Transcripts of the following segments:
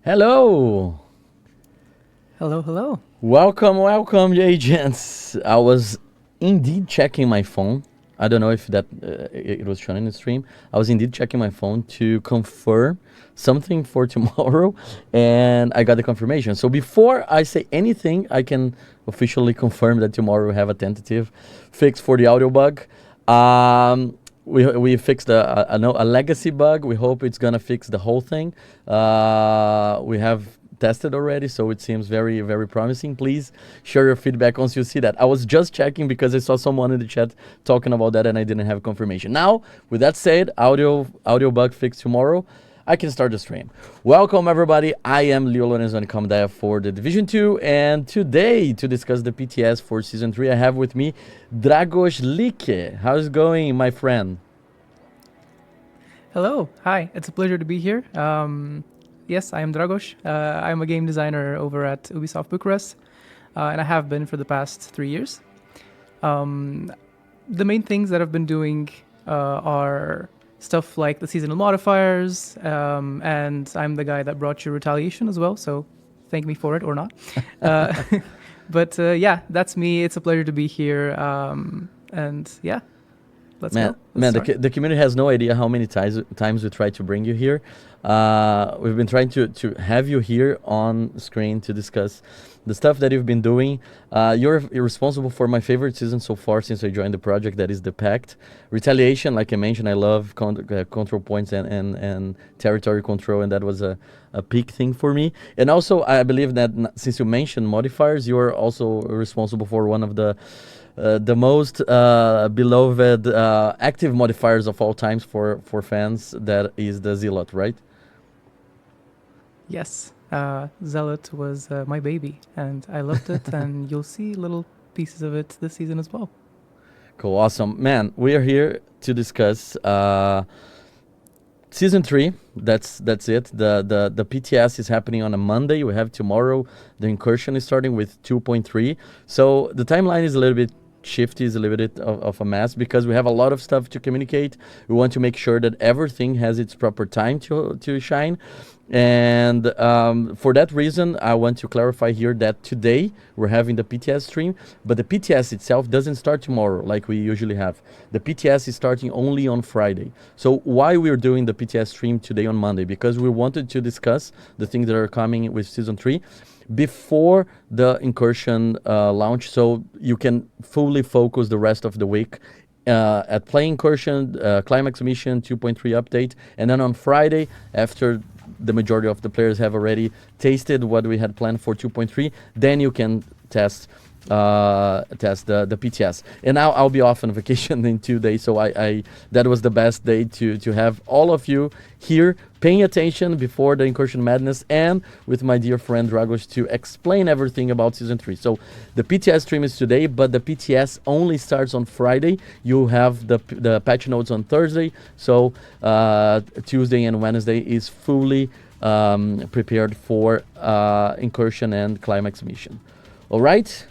Hello. Hello, hello. Welcome, agents. I was indeed checking my phone. I don't know if that it was shown in the stream. I was indeed checking my phone to confirm something for tomorrow, and I got the confirmation. So before I say anything, I can officially confirm that tomorrow we have a tentative fix for the audio bug. We fixed a legacy bug. We hope it's gonna fix the whole thing. We have tested already, so it seems very, very promising. Please share your feedback once you see that. I was just checking because I saw someone in the chat talking about that and I didn't have confirmation. Now, with that said, audio bug fix tomorrow. I can start the stream. Welcome everybody. I am Leo Lorenzo and Comdev for the Division 2, and today to discuss the PTS for Season 3, I have with me Dragos Like. How's it going, my friend? Hello, hi. It's a pleasure to be here. Yes, I am Dragos. I'm a game designer over at Ubisoft Bucharest, and I have been for the past 3 years. The main things that I've been doing are stuff like the seasonal modifiers, and I'm the guy that brought you Retaliation as well, so thank me for it or not. But yeah, that's me. It's a pleasure to be here, and yeah. Let's go. The community has no idea how many times we try to bring you here. We've been trying to have you here on screen to discuss the stuff that you've been doing. You're responsible for my favorite season so far since I joined the project, that is the Pact. Retaliation, like I mentioned, I love control points and territory control, and that was a peak thing for me. And also, I believe that since you mentioned modifiers, you are also responsible for one of the most beloved active modifiers of all times for fans, that is the Zealot, right? Yes, Zealot was my baby, and I loved it, and you'll see little pieces of it this season as well. Cool, awesome. Man, we are here to discuss Season 3, that's it. The PTS is happening on a Monday. We have tomorrow, the incursion is starting with 2.3. So the timeline is a little bit shifty, is a little bit of a mess because we have a lot of stuff to communicate. We want to make sure that everything has its proper time to shine. And for that reason, I want to clarify here that today we're having the PTS stream, but the PTS itself doesn't start tomorrow like we usually have. The PTS is starting only on Friday. So why we're doing the PTS stream today on Monday? Because we wanted to discuss the things that are coming with Season 3 before the incursion launch, so you can fully focus the rest of the week at playing incursion, climax mission, 2.3 update, and then on Friday, after the majority of the players have already tasted what we had planned for 2.3, then you can test the PTS. And now I'll be off on vacation in 2 days, so I that was the best day to have all of you here paying attention before the Incursion Madness and with my dear friend Dragos to explain everything about Season 3. So the PTS stream is today, but the PTS only starts on Friday. You have the patch notes on Thursday, so Tuesday and Wednesday is fully prepared for Incursion and Climax mission. All right.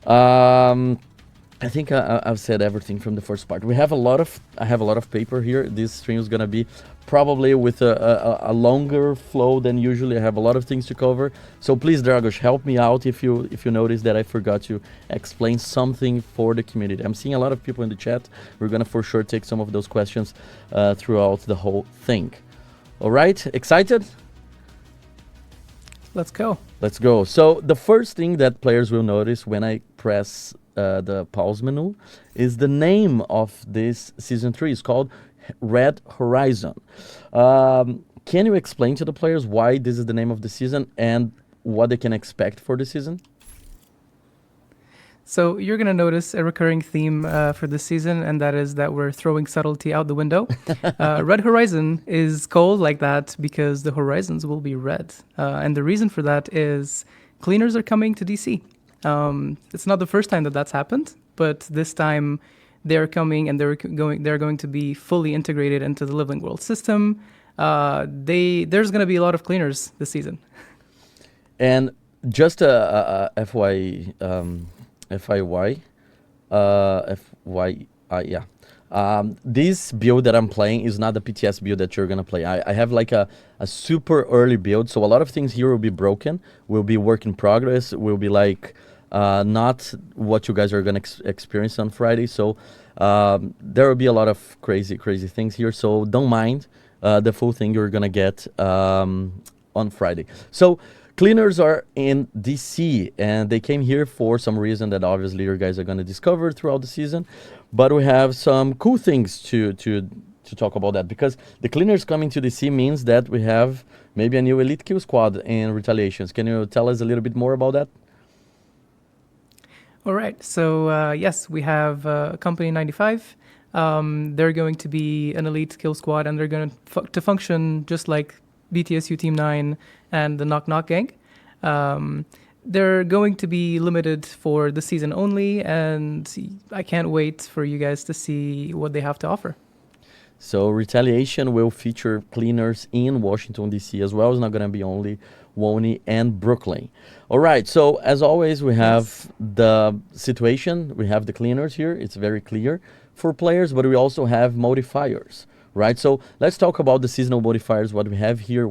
I think I've said everything from the first part. I have a lot of paper here. This stream is gonna be probably with a longer flow than usually. I have a lot of things to cover. So please, Dragos, help me out if you notice that I forgot to explain something for the community. I'm seeing a lot of people in the chat. We're gonna for sure take some of those questions throughout the whole thing. All right, excited? Let's go. Let's go. So the first thing that players will notice when I press the pause menu is the name of this Season 3. It's called Red Horizon. Can you explain to the players why this is the name of the season and what they can expect for the season? So you're going to notice a recurring theme for this season, and that is that we're throwing subtlety out the window. Red Horizon is called like that because the horizons will be red. And the reason for that is cleaners are coming to DC. It's not the first time that that's happened, but this time they're coming and they're going to be fully integrated into the Living World system. There's going to be a lot of cleaners this season. And just a FYI, yeah. This build that I'm playing is not the PTS build that you're gonna play. I have like a super early build, so a lot of things here will be broken, will be work in progress, will be like not what you guys are gonna experience on Friday. So there will be a lot of crazy things here. So don't mind the full thing you're gonna get on Friday. So cleaners are in DC, and they came here for some reason that obviously you guys are gonna discover throughout the season. But we have some cool things to talk about that, because the cleaners coming to DC means that we have maybe a new elite kill squad in retaliations. Can you tell us a little bit more about that? All right. So yes, we have Company 95. They're going to be an elite kill squad, and they're going to function just like BTSU Team 9 and the Knock Knock Gang. They're going to be limited for the season only, and I can't wait for you guys to see what they have to offer. So Retaliation will feature cleaners in Washington, D.C. as well. It's not going to be only Woney and Brooklyn. All right, so as always, we have the situation. We have the cleaners here. It's very clear for players, but we also have modifiers, right? So let's talk about the seasonal modifiers, what we have here,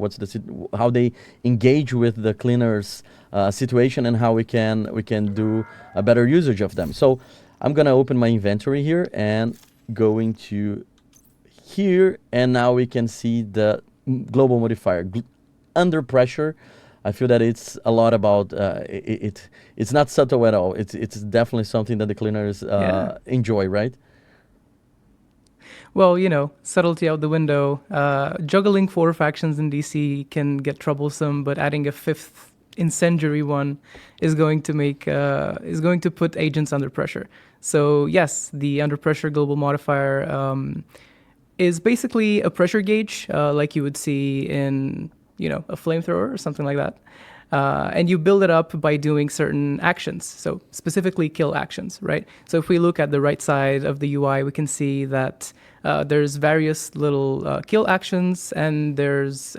how they engage with the cleaners situation, and how we can do a better usage of them. So I'm going to open my inventory here and going to here, and now we can see the global modifier. Under pressure, I feel that it's a lot about it's not subtle at all. It's definitely something that the cleaners enjoy, right? Well, you know, subtlety out the window. Juggling 4 factions in DC can get troublesome, but adding a 5th incendiary one is going to put agents under pressure. So yes, the under pressure global modifier is basically a pressure gauge, like you would see in, you know, a flamethrower or something like that. And you build it up by doing certain actions, so specifically kill actions, right? So if we look at the right side of the UI, we can see that there's various little kill actions, and there's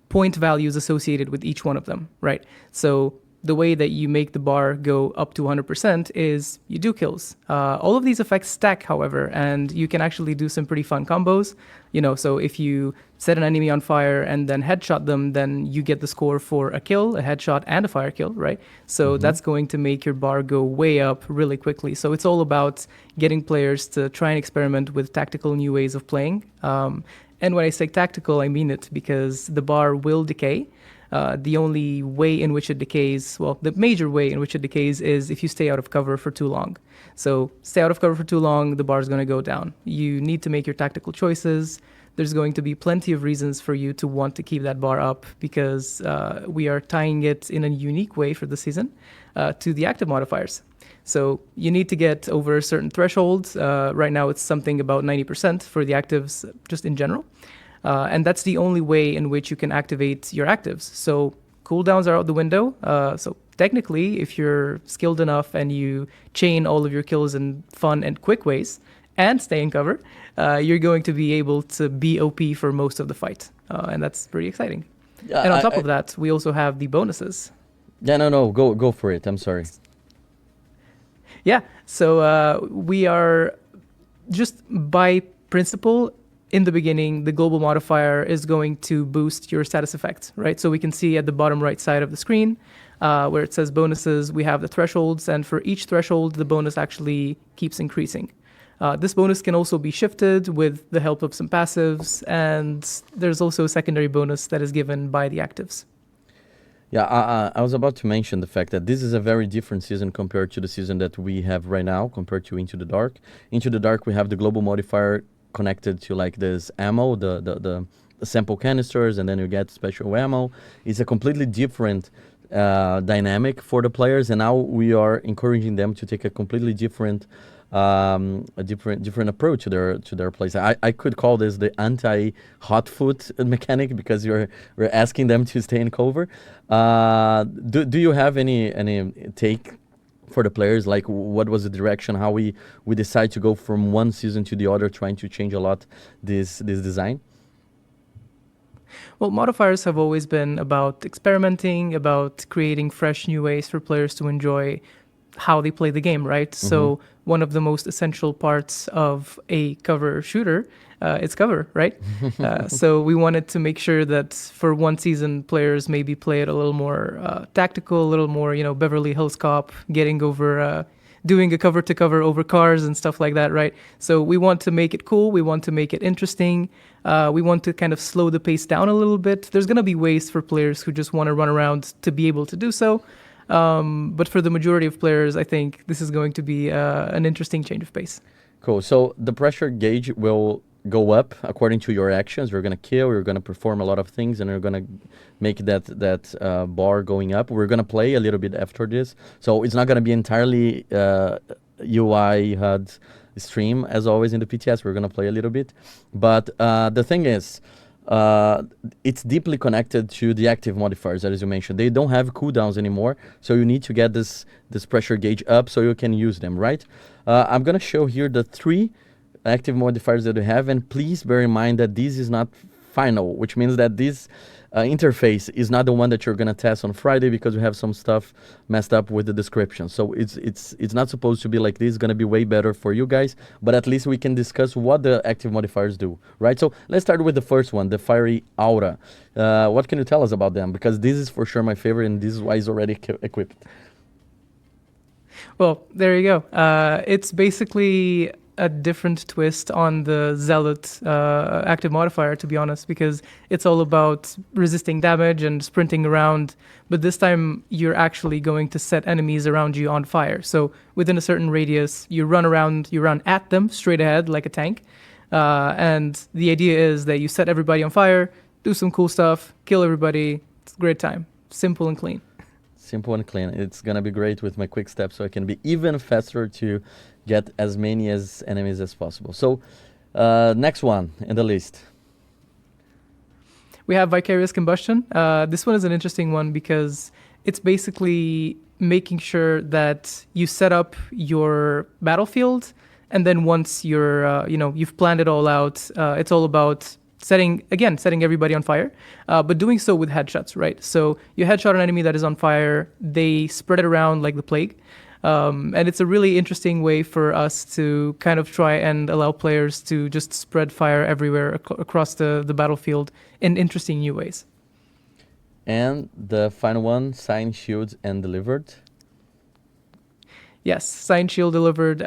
point values associated with each one of them, right? So the way that you make the bar go up to 100% is you do kills. All of these effects stack, however, and you can actually do some pretty fun combos. You know, so if you set an enemy on fire and then headshot them, then you get the score for a kill, a headshot, and a fire kill, right? So that's going to make your bar go way up really quickly. So it's all about getting players to try and experiment with tactical new ways of playing. And when I say tactical, I mean it, because the bar will decay. The only way in which it decays, well, the major way in which it decays is if you stay out of cover for too long. So stay out of cover for too long, the bar is going to go down. You need to make your tactical choices. There's going to be plenty of reasons for you to want to keep that bar up, because we are tying it in a unique way for the season to the active modifiers. So you need to get over a certain threshold. Right now it's something about 90% for the actives just in general. And that's the only way in which you can activate your actives. So cooldowns are out the window. So technically, if you're skilled enough and you chain all of your kills in fun and quick ways and stay in cover, you're going to be able to be OP for most of the fight. And that's pretty exciting. And on top of that, we also have the bonuses. Yeah, no, go for it. I'm sorry. Yeah, so we are just by principle, in the beginning, the global modifier is going to boost your status effect, right? So we can see at the bottom right side of the screen where it says bonuses, we have the thresholds, and for each threshold, the bonus actually keeps increasing. This bonus can also be shifted with the help of some passives, and there's also a secondary bonus that is given by the actives. Yeah, I was about to mention the fact that this is a very different season compared to the season that we have right now, compared to Into the Dark. Into the Dark, we have the global modifier connected to like this ammo, the sample canisters, and then you get special ammo. It's a completely different dynamic for the players, and now we are encouraging them to take a completely different different approach to their plays. I could call this the anti-hot foot mechanic, because we're asking them to stay in cover. Do you have any take for the players, like what was the direction, how we decide to go from one season to the other, trying to change a lot this design? Well, modifiers have always been about experimenting, about creating fresh new ways for players to enjoy how they play the game, right? So one of the most essential parts of a cover shooter is cover, right? So we wanted to make sure that for one season, players maybe play it a little more tactical, a little more, Beverly Hills Cop, getting over, doing a cover to cover over cars and stuff like that, right? So we want to make it cool. We want to make it interesting. We want to kind of slow the pace down a little bit. There's going to be ways for players who just want to run around to be able to do so. But for the majority of players, I think this is going to be an interesting change of pace. Cool. So the pressure gauge will go up according to your actions. You're going to kill, you're going to perform a lot of things, and you're going to make that bar going up. We're going to play a little bit after this. So it's not going to be entirely UI HUD stream as always in the PTS. We're going to play a little bit. But the thing is, it's deeply connected to the active modifiers, as you mentioned. They don't have cooldowns anymore, so you need to get this pressure gauge up so you can use them, right? I'm going to show here the 3 active modifiers that we have, and please bear in mind that this is not final, which means that this interface is not the one that you're going to test on Friday, because we have some stuff messed up with the description. So it's not supposed to be like this. It's going to be way better for you guys, but at least we can discuss what the active modifiers do, right? So let's start with the first one, the Fiery Aura. What can you tell us about them? Because this is for sure my favorite, and this is why it's already equipped. Well, there you go. It's basically a different twist on the Zealot active modifier, to be honest, because it's all about resisting damage and sprinting around, but this time you're actually going to set enemies around you on fire. So within a certain radius, you run around, you run at them straight ahead like a tank, and the idea is that you set everybody on fire, do some cool stuff, kill everybody. It's a great time. Simple and clean. Simple and clean. It's going to be great with my quick step, so I can be even faster to get as many enemies as possible. So next one in the list. We have Vicarious Combustion. This one is an interesting one because it's basically making sure that you set up your battlefield, and then once you've planned it all out, it's all about setting everybody on fire, but doing so with headshots, right? So you headshot an enemy that is on fire, they spread it around like the plague. And it's a really interesting way for us to kind of try and allow players to just spread fire everywhere across the battlefield in interesting new ways. And the final one, Sign, Shield, and Delivered. Yes, Sign, Shield, Delivered.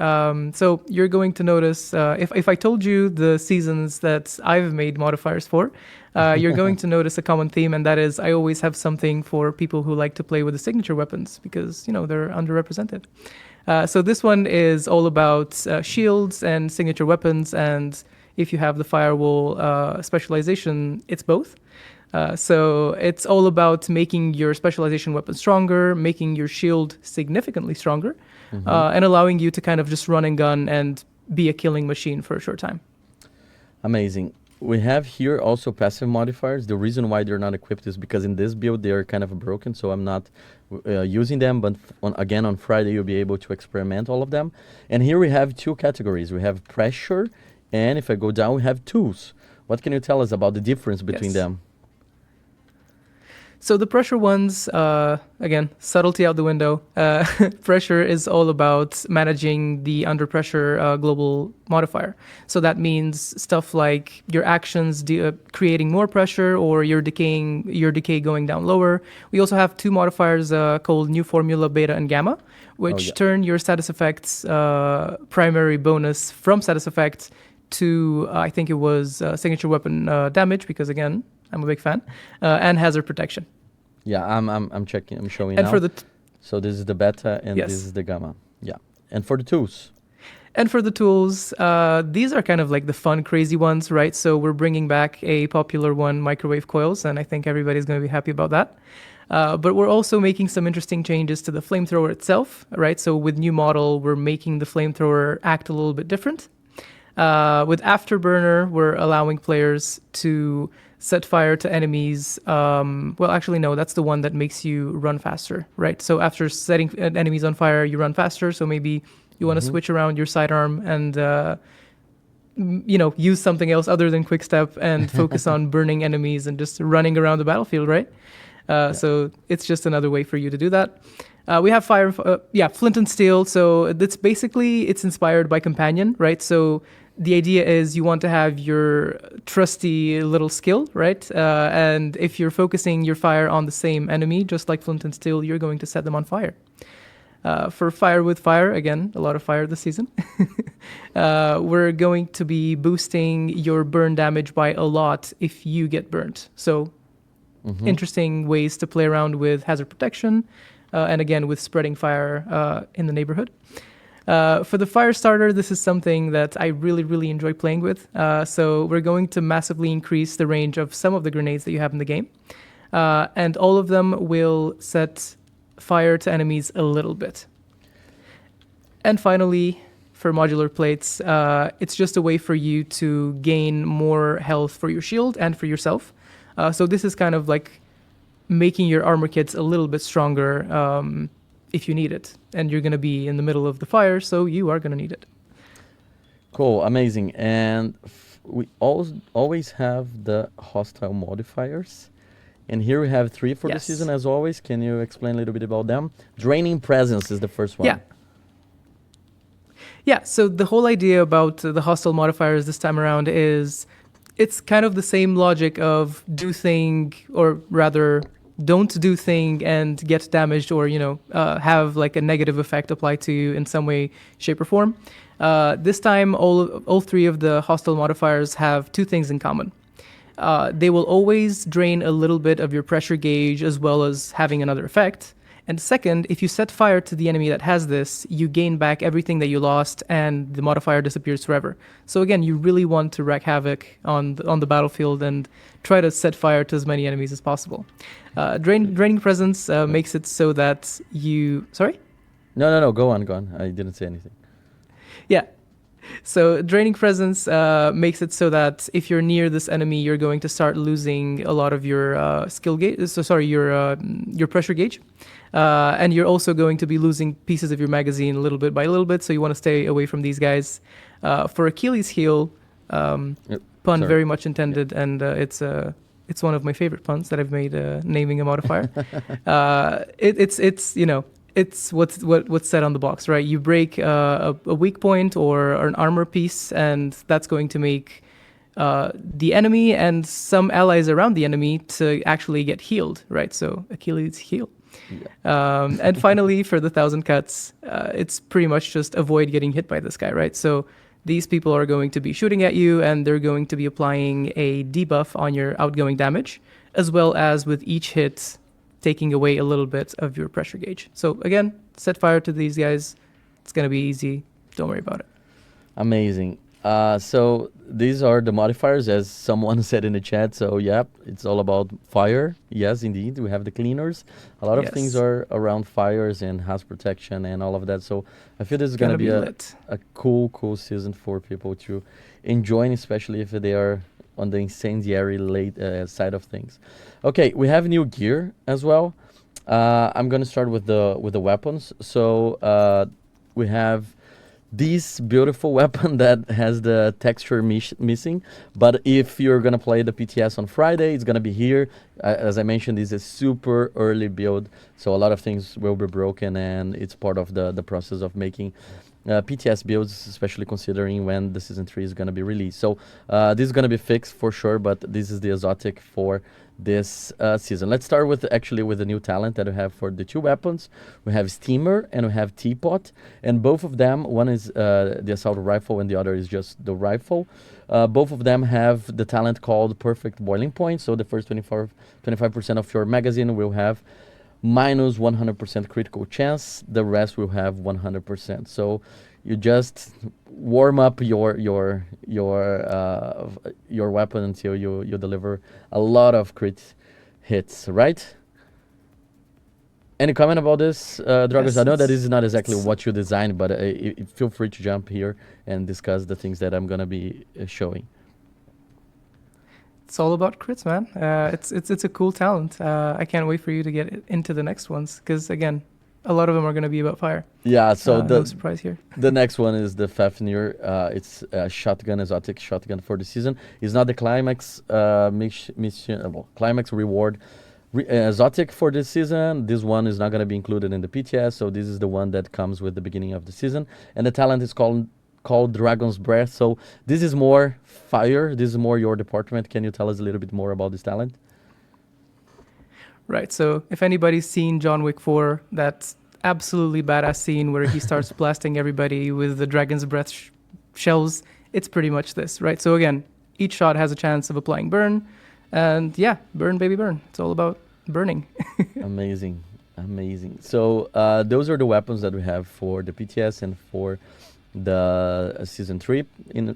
So you're going to notice, if I told you the seasons that I've made modifiers for, you're going to notice a common theme, and that is I always have something for people who like to play with the signature weapons because, they're underrepresented. So this one is all about shields and signature weapons, and if you have the firewall specialization, it's both. So it's all about making your specialization weapon stronger, making your shield significantly stronger, and allowing you to kind of just run and gun and be a killing machine for a short time. Amazing. We have here also passive modifiers. The reason why they're not equipped is because in this build they're kind of broken, so I'm not using them, but on Friday you'll be able to experiment all of them. And here we have 2 categories. We have pressure, and if I go down we have tools. What can you tell us about the difference between them? So the pressure ones, again, subtlety out the window. Pressure is all about managing the under pressure global modifier. So that means stuff like your actions creating more pressure, or your decay going down lower. We also have 2 modifiers called New Formula, Beta, and Gamma, which turn your status effects primary bonus from status effects to, I think it was signature weapon damage, because again, I'm a big fan, and hazard protection. Yeah, I'm checking. I'm showing and now. So this is the beta, and this is the gamma. Yeah, and for the tools. And for the tools, these are kind of like the fun, crazy ones, right? So we're bringing back a popular one, microwave coils, and I think everybody's going to be happy about that. But we're also making some interesting changes to the flamethrower itself, right? So with new model, we're making the flamethrower act a little bit different. With Afterburner, we're allowing players to set fire to enemies. Well, actually, no, that's the one that makes you run faster, right? So after setting enemies on fire, you run faster. So maybe you want to switch around your sidearm and, use something else other than quick step and focus on burning enemies and just running around the battlefield, right? So it's just another way for you to do that. We have fire, flint and steel. So it's inspired by companion, right? So the idea is you want to have your trusty little skill, right? And if you're focusing your fire on the same enemy, just like flint and steel, you're going to set them on fire. For fire with fire, again, a lot of fire this season. We're going to be boosting your burn damage by a lot if you get burnt. So interesting ways to play around with hazard protection, and again, with spreading fire in the neighborhood. For the fire starter, this is something that I really, really enjoy playing with. So we're going to massively increase the range of some of the grenades that you have in the game. And all of them will set fire to enemies a little bit. And finally, for modular plates, it's just a way for you to gain more health for your shield and for yourself. So this is kind of like making your armor kits a little bit stronger if you need it. And you're going to be in the middle of the fire, so you are going to need it. Cool, amazing. And we always have the hostile modifiers. And here we have 3 for the season, as always. Can you explain a little bit about them? Draining Presence is the first one. Yeah, so the whole idea about the hostile modifiers this time around is it's kind of the same logic of do thing, or rather don't do thing and get damaged, or have like a negative effect applied to you in some way, shape, or form. This time, all 3 of the hostile modifiers have 2 things in common. They will always drain a little bit of your pressure gauge, as well as having another effect. And second, if you set fire to the enemy that has this, you gain back everything that you lost, and the modifier disappears forever. So again, you really want to wreak havoc on the battlefield and try to set fire to as many enemies as possible. Draining Presence makes it so that you... Sorry? No, go on. I didn't say anything. Yeah. So Draining Presence makes it so that if you're near this enemy, you're going to start losing a lot of your skill gauge. Your pressure gauge. And you're also going to be losing pieces of your magazine little bit by little bit, so you want to stay away from these guys. For Achilles heel, pun very much intended, and it's one of my favorite puns that I've made, naming a modifier. It's what's said on the box, right? You break a weak point or an armor piece, and that's going to make the enemy and some allies around the enemy to actually get healed, right? So Achilles heel. Yeah. And finally, for the 1,000 cuts, it's pretty much just avoid getting hit by this guy, right? So these people are going to be shooting at you, and they're going to be applying a debuff on your outgoing damage, as well as with each hit, taking away a little bit of your pressure gauge. So again, set fire to these guys. It's going to be easy. Don't worry about it. Amazing. So these are the modifiers, as someone said in the chat. So yeah, it's all about fire. Yes, indeed. We have the cleaners. A lot of things are around fires and house protection and all of that. So I feel this is going to be a cool season for people to enjoy, especially if they are on the incendiary late side of things. Okay, we have new gear as well. I'm going to start with the weapons. So we have this beautiful weapon that has the texture missing, but if you're gonna play the PTS on Friday, it's gonna be here. As I mentioned, this is a super early build, so a lot of things will be broken, and it's part of the process of making PTS builds, especially considering when the Season 3 is gonna be released. So this is gonna be fixed for sure, but this is the exotic for this season. Let's start with the new talent that we have for the 2 weapons. We have Steamer and we have Teapot, and both of them, one is the assault rifle and the other is just the rifle. Both of them have the talent called Perfect Boiling Point, so the first 25% of your magazine will have minus 100% critical chance, the rest will have 100%. So you just warm up your weapon until you deliver a lot of crit hits, right? Any comment about this, Dragos? Yes, I know that this is not exactly what you designed, but feel free to jump here and discuss the things that I'm gonna be showing. It's all about crits, man. It's a cool talent. I can't wait for you to get into the next ones, because again, a lot of them are going to be about fire. Yeah, so no surprise here. The next one is the Fafnir. It's a shotgun, exotic shotgun for the season. It's not the climax mission, climax reward exotic for this season. This one is not going to be included in the PTS, so this is the one that comes with the beginning of the season. And the talent is called Dragon's Breath. So this is more fire. This is more your department. Can you tell us a little bit more about this talent? Right. So if anybody's seen John Wick 4, that's absolutely badass scene where he starts blasting everybody with the Dragon's Breath shells. It's pretty much this, right? So again, each shot has a chance of applying burn. And yeah, burn, baby, burn. It's all about burning. Amazing. Amazing. So those are the weapons that we have for the PTS and for the season 3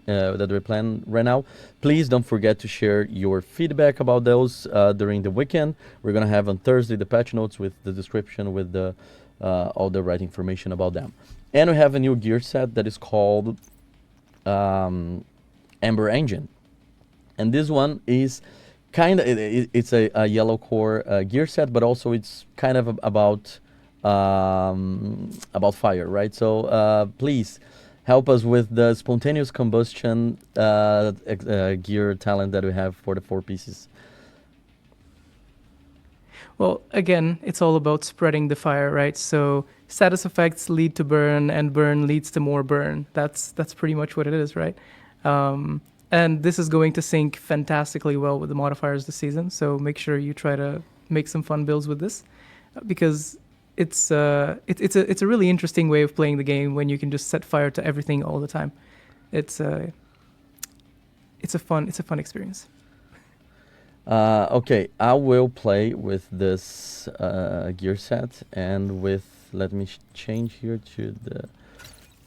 that we plan right now. Please don't forget to share your feedback about those during the weekend. We're going to have on Thursday the patch notes with the description, with the all the right information about them. And we have a new gear set that is called Ember Engine. And this one is kind of, it's a yellow core gear set, but also it's kind of about fire, right? So please help us with the spontaneous combustion gear talent that we have for the 4 pieces. Well, again, it's all about spreading the fire, right? So status effects lead to burn, and burn leads to more burn. That's pretty much what it is, right? And this is going to sync fantastically well with the modifiers this season. So make sure you try to make some fun builds with this, because it's a really interesting way of playing the game when you can just set fire to everything all the time. It's a fun experience. Okay, I will play with this gear set and with, let me change here to the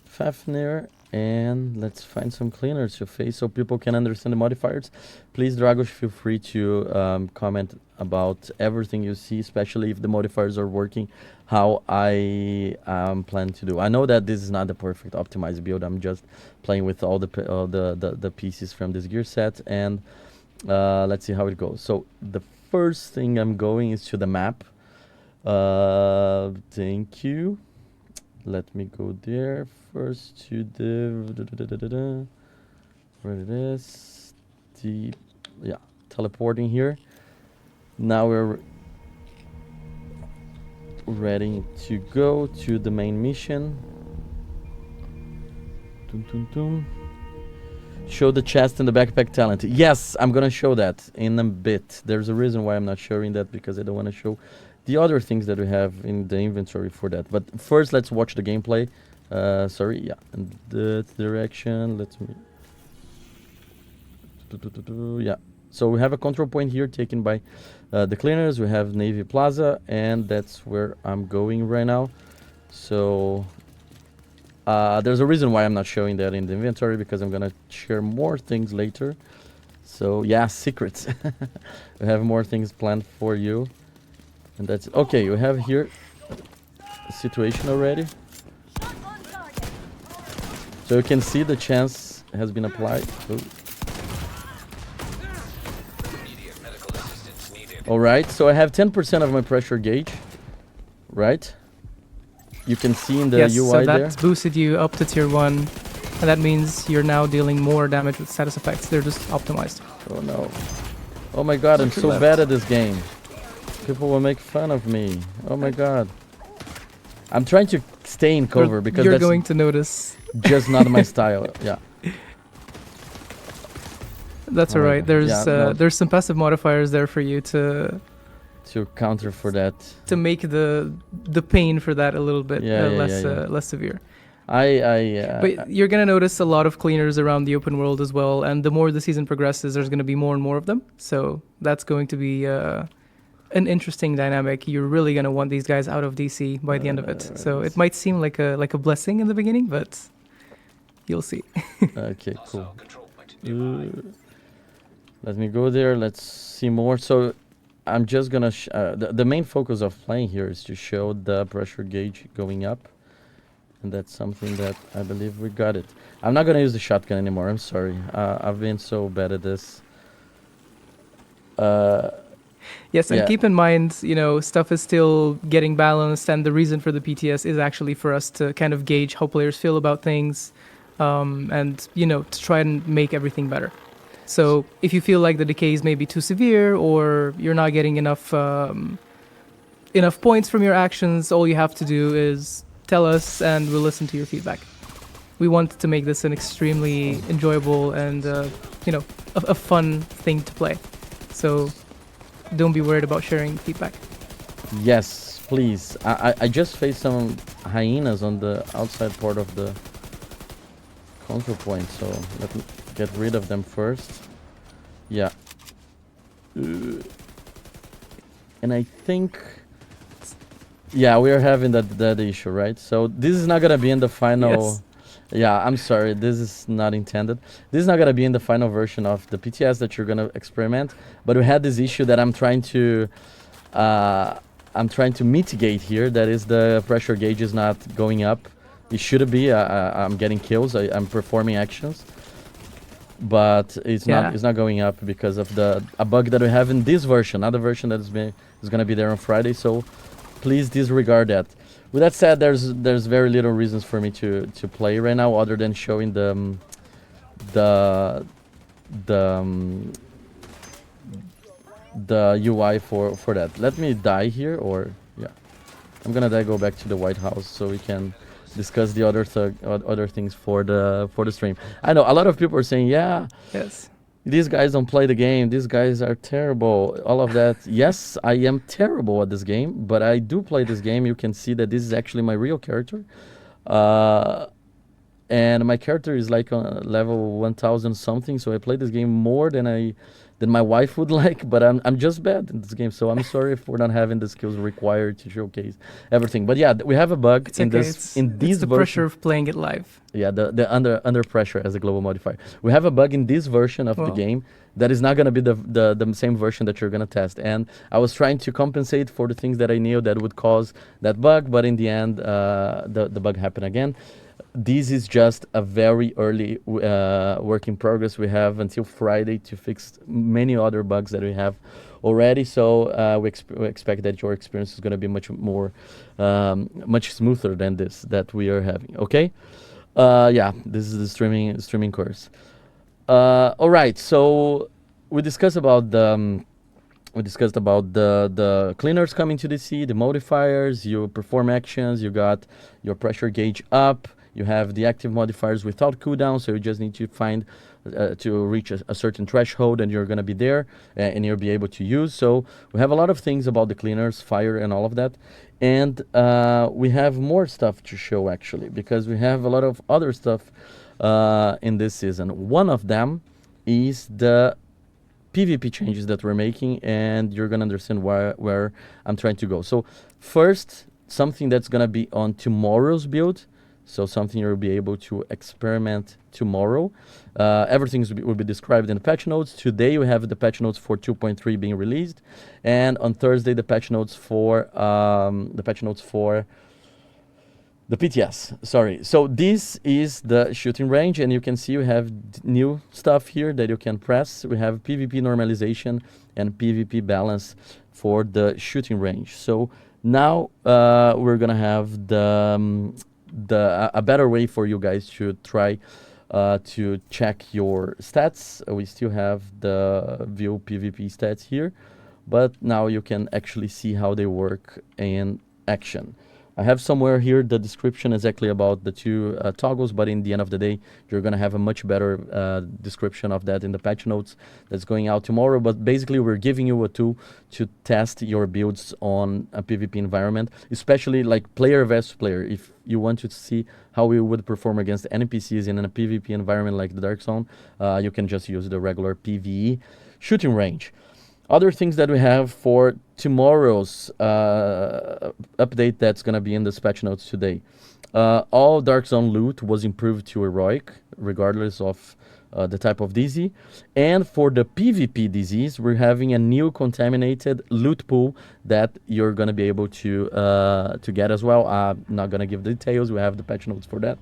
Fafnir, and let's find some cleaners to face so people can understand the modifiers. Please, Dragos, feel free to comment about everything you see, especially if the modifiers are working how I plan to do. I know that this is not the perfect optimized build. I'm just playing with all the pieces from this gear set, and let's see how it goes. So the first thing I'm going is to the map. Thank you. Let me go there first to the where it is. Teleporting here. Now we're ready to go to the main mission. Dum, dum, dum. Show the chest and the backpack talent. Yes, I'm gonna show that in a bit. There's a reason why I'm not showing that, because I don't want to show the other things that we have in the inventory for that. But first, let's watch the gameplay. In that direction. Let me. Yeah. So we have a control point here taken by the cleaners. We have Navy Plaza, and that's where I'm going right now. So there's a reason why I'm not showing that in the inventory, because I'm gonna share more things later. So yeah, secrets. We have more things planned for you, and that's it. Okay. We have here a situation already. So you can see the chance has been applied. All right, so I have 10% of my pressure gauge, right? You can see in the yes, UI so there. that's boosted you up to tier 1, and that means you're now dealing more damage with status effects. They're just optimized. Oh no. Oh my god, I'm so bad at this game. People will make fun of me. Oh my god. I'm trying to stay in cover because you're that's going to notice. just not my style. Yeah. That's all right. There's some passive modifiers there for you to counter for that. To make the pain for that a little bit less severe. But you're gonna notice a lot of cleaners around the open world as well, and the more the season progresses, there's gonna be more and more of them. So that's going to be an interesting dynamic. You're really gonna want these guys out of DC by the end of it. So it might seem like a blessing in the beginning, but you'll see. Okay, cool. Let me go there. Let's see more. So I'm just gonna the main focus of playing here is to show the pressure gauge going up, and that's something that I believe we got it. I'm not gonna use the shotgun anymore. I'm sorry. I've been so bad at this. Yes, and keep in mind, stuff is still getting balanced, and the reason for the PTS is actually for us to kind of gauge how players feel about things, and to try and make everything better. So if you feel like the decays may be too severe or you're not getting enough points from your actions, all you have to do is tell us and we'll listen to your feedback. We want to make this an extremely enjoyable and a fun thing to play. So don't be worried about sharing feedback. Yes, please. I just faced some hyenas on the outside part of the control point, so let me get rid of them first. Yeah. And I think... Yeah, we are having that issue, right? So this is not gonna be in the final... Yes. Yeah, I'm sorry, this is not intended. This is not gonna be in the final version of the PTS that you're gonna experiment, but we had this issue that I'm trying to mitigate here. That is, the pressure gauge is not going up. It should be. I'm getting kills. I'm performing actions, but it's not going up because of a bug that we have in this version, not the version that is gonna be there on Friday. So please disregard that. With that said, there's very little reasons for me to play right now, other than showing the UI for that. Let me die here, or yeah, I'm gonna die. Go back to the White House so we can discuss the other things for the stream. I know a lot of people are saying, yeah, yes, these guys don't play the game, these guys are terrible, all of that. Yes, I am terrible at this game, but I do play this game. You can see that this is actually my real character. And my character is like on level 1000 something, so I play this game more than my wife would like, but I'm just bad in this game, so I'm sorry for not having the skills required to showcase everything. But yeah, we have a bug in this it's the pressure of playing it live. Yeah, the under pressure as a global modifier. We have a bug in this version of the game that is not going to be the same version that you're going to test. And I was trying to compensate for the things that I knew that would cause that bug, but in the end, the bug happened again. This is just a very early work in progress. We have until Friday to fix many other bugs that we have already. So we expect that your experience is going to be much more, much smoother than this that we are having. Okay. Yeah, this is the streaming course. All right. So we discussed about the cleaners coming to DC, the modifiers. You perform actions. You got your pressure gauge up. You have the active modifiers without cooldown, so you just need to find to reach a certain threshold, and you're going to be there, and you'll be able to use. So we have a lot of things about the cleaners, fire, and all of that. And we have more stuff to show, actually, because we have a lot of other stuff in this season. One of them is the PvP changes that we're making, and you're going to understand where I'm trying to go. So first, something that's going to be on tomorrow's build. So something you'll be able to experiment tomorrow. Everything will be described in the patch notes. Today we have the patch notes for 2.3 being released, and on Thursday the patch notes for the PTS. Sorry. So this is the shooting range, and you can see we have new stuff here that you can press. We have PvP normalization and PvP balance for the shooting range. So now we're gonna have a better way for you guys to try to check your stats. We still have the view PvP stats here, but now you can actually see how they work in action. I have somewhere here the description exactly about the two toggles, but in the end of the day, you're going to have a much better description of that in the patch notes that's going out tomorrow. But basically, we're giving you a tool to test your builds on a PvP environment, especially like player versus player. If you want to see how we would perform against NPCs in a PvP environment like the Dark Zone, you can just use the regular PvE shooting range. Other things that we have for tomorrow's update that's going to be in the patch notes today. All Dark Zone loot was improved to heroic, regardless of the type of DZ. And for the PvP DZs, we're having a new contaminated loot pool that you're going to be able to get as well. I'm not going to give details. We have the patch notes for that.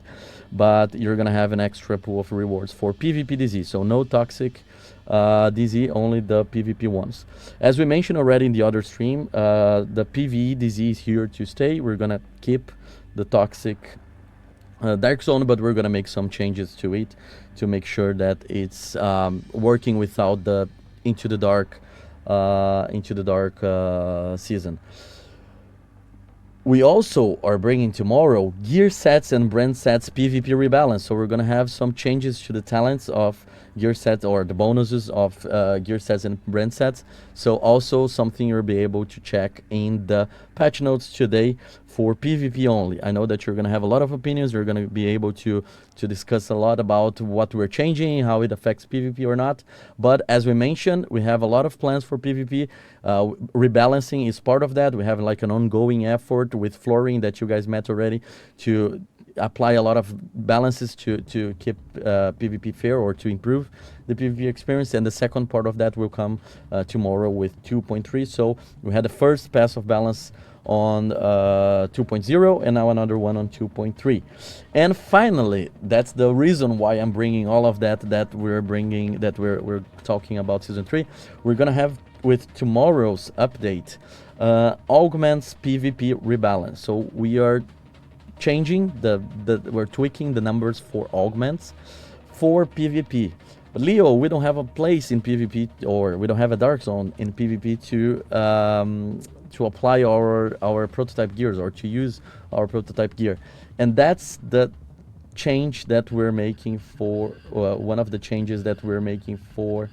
But you're going to have an extra pool of rewards for PvP DZ. So no toxic DZ, only the PvP ones. As we mentioned already in the other stream, the PvE DZ is here to stay. We're gonna keep the toxic Dark Zone, but we're gonna make some changes to it to make sure that it's working without the into the dark season. We also are bringing tomorrow gear sets and brand sets PvP rebalance. So we're gonna have some changes to the talents of gear sets or the bonuses of gear sets and brand sets. So also something you'll be able to check in the patch notes today for PvP only. I know that you're gonna have a lot of opinions. You're gonna be able to discuss a lot about what we're changing, how it affects PvP or not. But as we mentioned, we have a lot of plans for PvP. Rebalancing is part of that. We have like an ongoing effort with flooring that you guys met already to apply a lot of balances to keep PvP fair or to improve the PvP experience. And the second part of that will come tomorrow with 2.3. So we had the first pass of balance on 2.0 and now another one on 2.3. And finally, that's the reason why I'm bringing all of that we're talking about season 3. We're gonna have with tomorrow's update augments PvP rebalance. So we are changing we're tweaking the numbers for augments for PvP. But Leo, we don't have a place in PvP, or we don't have a dark zone in PvP to apply our prototype gears or to use our prototype gear. And that's the change that we're making for one of the changes that we're making for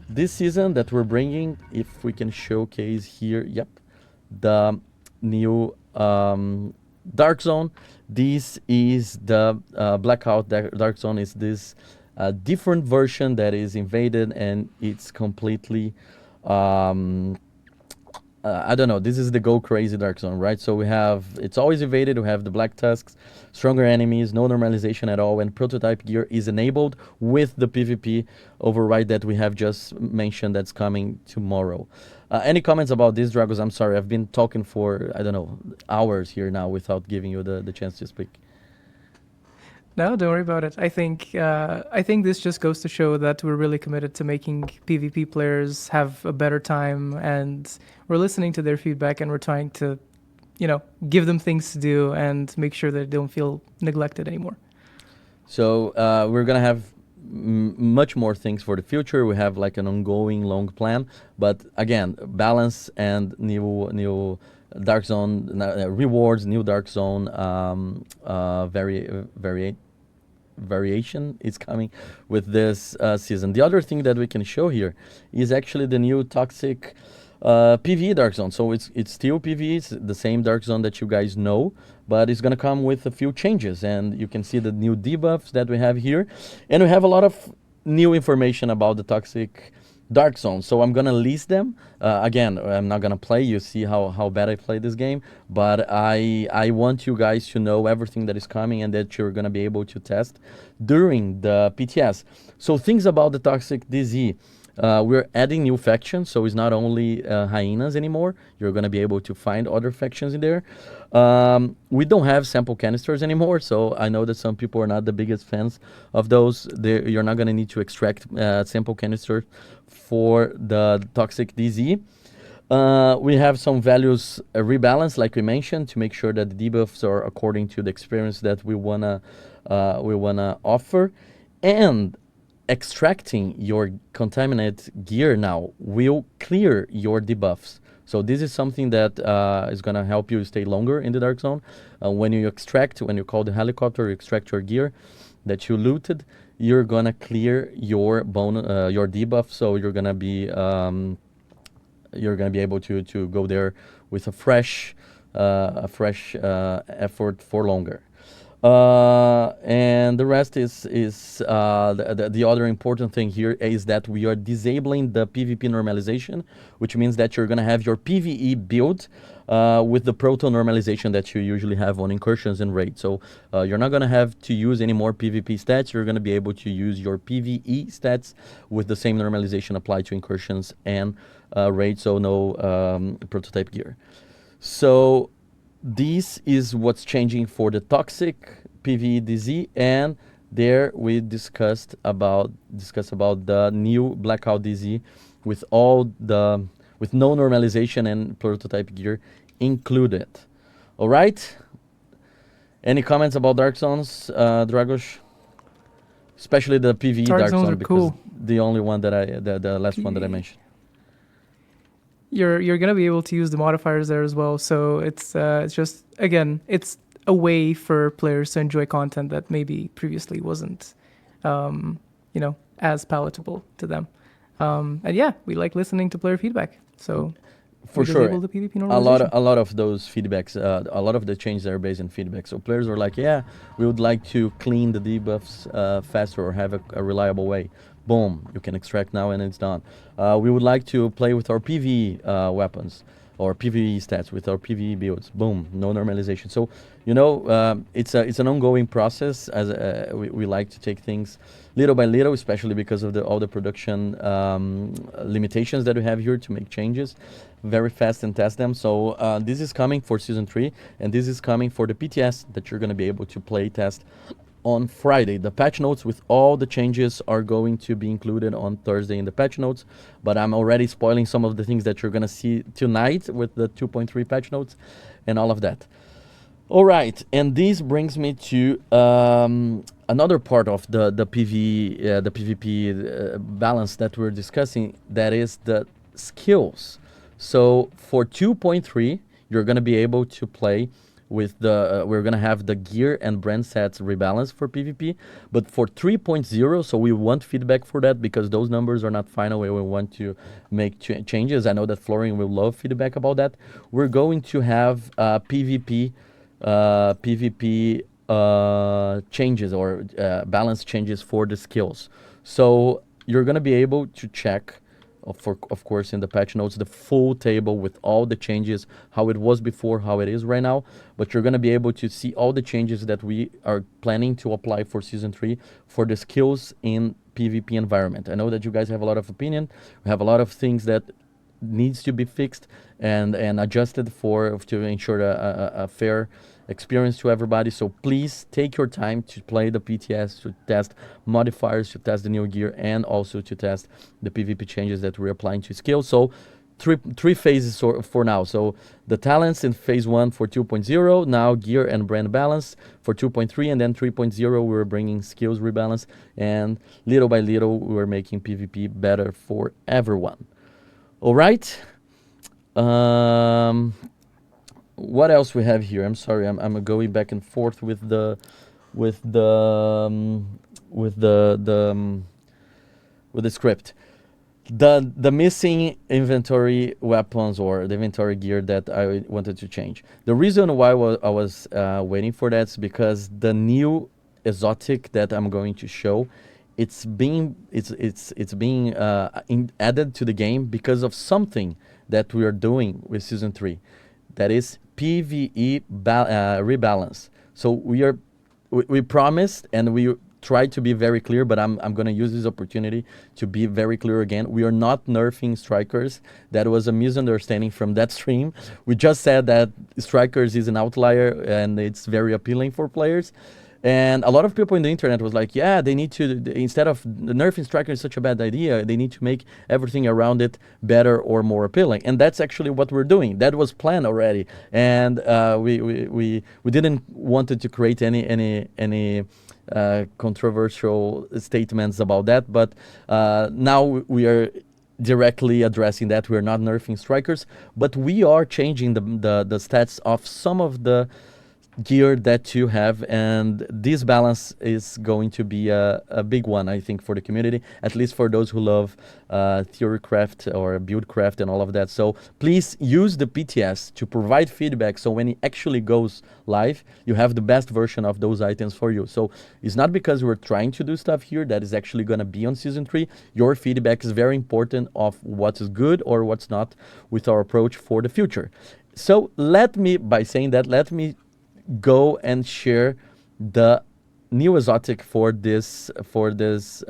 this season that we're bringing. If we can showcase here, yep, the new dark zone. This is the blackout dark zone. Is this different version that is invaded, and it's completely I don't know, this is the go crazy dark zone, right? So we have, it's always evaded, we have the black tusks, stronger enemies, no normalization at all, and prototype gear is enabled with the PvP override that we have just mentioned that's coming tomorrow. Any comments about this, Dragos? I'm sorry, I've been talking for, I don't know, hours here now without giving you the chance to speak. No, don't worry about it. I think this just goes to show that we're really committed to making PvP players have a better time, and we're listening to their feedback, and we're trying to, give them things to do and make sure that they don't feel neglected anymore. So we're gonna have much more things for the future. We have like an ongoing long plan, but again, balance and new dark zone rewards, new dark zone variation is coming with this season. The other thing that we can show here is actually the new toxic PvE dark zone. So it's still PvE, it's the same dark zone that you guys know, but it's gonna come with a few changes, and you can see the new debuffs that we have here, and we have a lot of new information about the toxic dark zone. So I'm gonna list them. Again, I'm not gonna play, you see how bad I play this game, but I want you guys to know everything that is coming and that you're gonna be able to test during the PTS. So things about the toxic DZ. We're adding new factions, so it's not only hyenas anymore. You're going to be able to find other factions in there. We don't have sample canisters anymore, so I know that some people are not the biggest fans of those. You're not going to need to extract sample canisters for the toxic DZ. We have some values rebalance, like we mentioned, to make sure that the debuffs are according to the experience that we wanna offer. And extracting your contaminated gear now will clear your debuffs. So this is something that is going to help you stay longer in the dark zone. When you call the helicopter, you extract your gear that you looted, you're going to clear your your debuff. So you're going to be able to go there with a fresh effort for longer. And the rest is the other important thing here is that we are disabling the PvP normalization, which means that you're going to have your PvE build with the proto normalization that you usually have on incursions and raids. So you're not going to have to use any more PvP stats. You're going to be able to use your PvE stats with the same normalization applied to incursions and raids, so no prototype gear. So this is what's changing for the toxic PvE DZ, and there we discussed about the new blackout DZ with no normalization and prototype gear included. All right. Any comments about Dark Zones, Dragos? Especially the PvE Dark Dark Zones Zone, are because cool. the only one that the last one that I PvE. mentioned. You're gonna be able to use the modifiers there as well. So it's just, again, it's a way for players to enjoy content that maybe previously wasn't, as palatable to them. And yeah, we like listening to player feedback. So For we sure. disabled the PvP normalization. A lot of those feedbacks, a lot of the changes are based on feedback. So players are like, yeah, we would like to clean the debuffs faster or have a reliable way. Boom, you can extract now and it's done. We would like to play with our PvE weapons or PvE stats with our PvE builds. Boom, no normalization. So, it's an ongoing process. As we like to take things little by little, especially because of all the production limitations that we have here to make changes very fast and test them. So this is coming for Season 3, and this is coming for the PTS that you're going to be able to play test on Friday. The patch notes with all the changes are going to be included on Thursday in the patch notes, but I'm already spoiling some of the things that you're going to see tonight with the 2.3 patch notes and all of that. All right, and this brings me to another part of the PvP balance that we're discussing, that is the skills. So for 2.3, you're going to be able to play with we're going to have the gear and brand sets rebalance for PvP. But for 3.0, so we want feedback for that because those numbers are not final. We want to make changes. I know that Florian will love feedback about that. We're going to have PvP changes or balance changes for the skills. So you're going to be able to check, of course, in the patch notes, the full table with all the changes, how it was before, how it is right now. But you're going to be able to see all the changes that we are planning to apply for Season 3 for the skills in PvP environment. I know that you guys have a lot of opinion. We have a lot of things that needs to be fixed and adjusted to ensure a fair experience to everybody. So please take your time to play the PTS, to test modifiers, to test the new gear, and also to test the PvP changes that we're applying to skills. So three phases for now. So the talents in phase 1 for 2.0, now gear and brand balance for 2.3, and then 3.0 we're bringing skills rebalance, and little by little we're making PvP better for everyone. All right. What else we have here? I'm sorry, I'm going back and forth with the script. The missing inventory weapons or the inventory gear that I wanted to change. The reason why I was waiting for that is because the new exotic that I'm going to show, it's being added to the game because of something that we are doing with Season 3. That is PvE rebalance. So we promised and we tried to be very clear, but I'm going to use this opportunity to be very clear again. We are not nerfing strikers. That was a misunderstanding from that stream. We just said that strikers is an outlier and it's very appealing for players. And a lot of people in the internet was like, yeah, they need to, instead of nerfing striker is such a bad idea, they need to make everything around it better or more appealing. And that's actually what we're doing. That was planned already. And we didn't want to create any controversial statements about that. But now we are directly addressing that. We're not nerfing strikers, but we are changing the stats of some of the gear that you have, and this balance is going to be a big one, I think, for the community, at least for those who love theory craft or build craft and all of that. So please use the PTS to provide feedback, so when it actually goes live, you have the best version of those items for you. So it's not because we're trying to do stuff here that is actually going to be on Season 3. Your feedback is very important of what is good or what's not with our approach for the future. So let me go and share the new exotic for this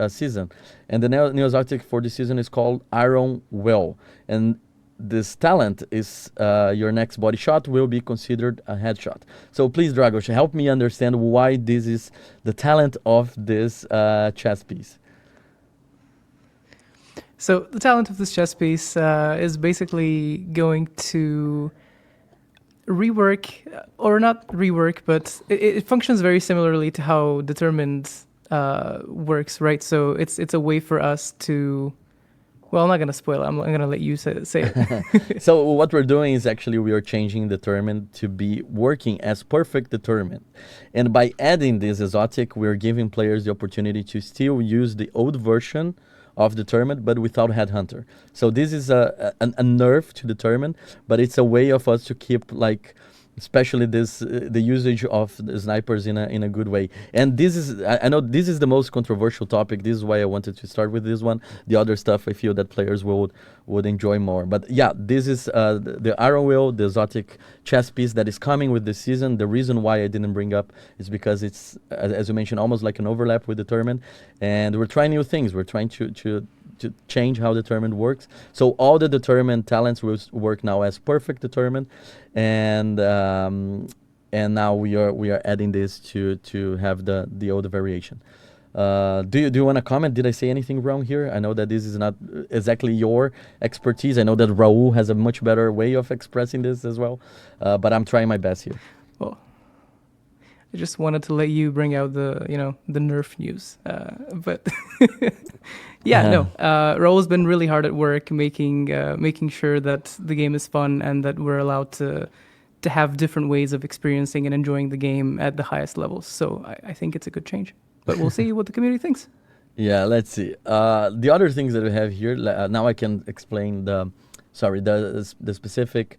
season. And the new exotic for this season is called Iron Will. And this talent is your next body shot will be considered a headshot. So please, Dragos, help me understand why this is the talent of this chess piece. So the talent of this chess piece is basically going to rework, or not rework, but it functions very similarly to how determined works, right? So it's a way for us to. Well, I'm not gonna spoil it. I'm gonna let you say it. So what we're doing is actually we are changing determined to be working as perfect determined, and by adding this exotic, we're giving players the opportunity to still use the old version of determined, but without headhunter. So this is a nerf to determined, but it's a way of us to keep like, especially this the usage of the snipers in a good way. And this is I know this is the most controversial topic. This is why I wanted to start with this one. The other stuff I feel that players would enjoy more. But yeah, this is the Iron Will, the exotic chess piece that is coming with this season. The reason why I didn't bring up is because it's as you mentioned, almost like an overlap with determined, and we're trying new things. We're trying to change how determined works. So all the determined talents will work now as perfect determined, and now we are adding this to have the older variation. Do you want to comment? Did I say anything wrong here? I know that this is not exactly your expertise. I know that Raul has a much better way of expressing this as well, but I'm trying my best here. Well, I just wanted to let you bring out the nerf news, but yeah, no. Raul's been really hard at work making sure that the game is fun and that we're allowed to have different ways of experiencing and enjoying the game at the highest levels. So I think it's a good change, but we'll see what the community thinks. Yeah, let's see. The other things that we have here, now I can explain the specific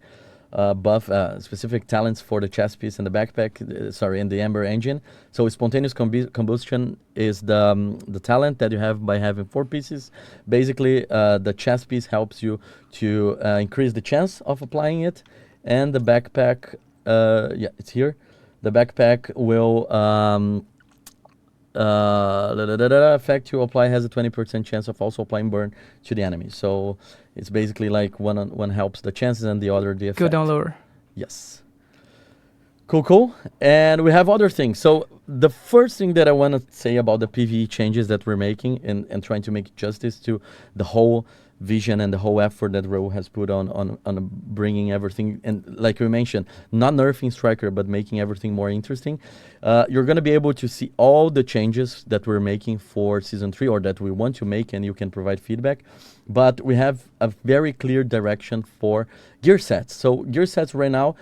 buff, specific talents for the chest piece and the backpack, and the Ember engine. So spontaneous combustion is the talent that you have by having 4 pieces. Basically, the chest piece helps you to increase the chance of applying it, and the backpack, it's here. The backpack will effect you apply has a 20% chance of also applying burn to the enemy. So it's basically like one helps the chances and the other the effect. Go down lower. Yes. Cool. And we have other things. So the first thing that I want to say about the PvE changes that we're making and trying to make justice to the whole vision and the whole effort that Raul has put on bringing everything, and like we mentioned, not nerfing Striker, but making everything more interesting. You're going to be able to see all the changes that we're making for Season 3 or that we want to make, and you can provide feedback. But we have a very clear direction for gear sets. So gear sets right now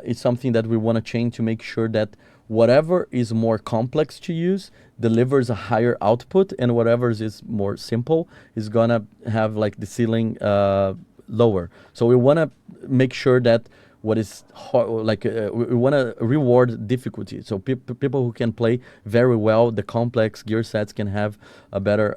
is something that we want to change to make sure that whatever is more complex to use delivers a higher output, and whatever is more simple is gonna have like the ceiling lower. So we want to make sure that what is hard, we want to reward difficulty. So people who can play very well the complex gear sets can have a better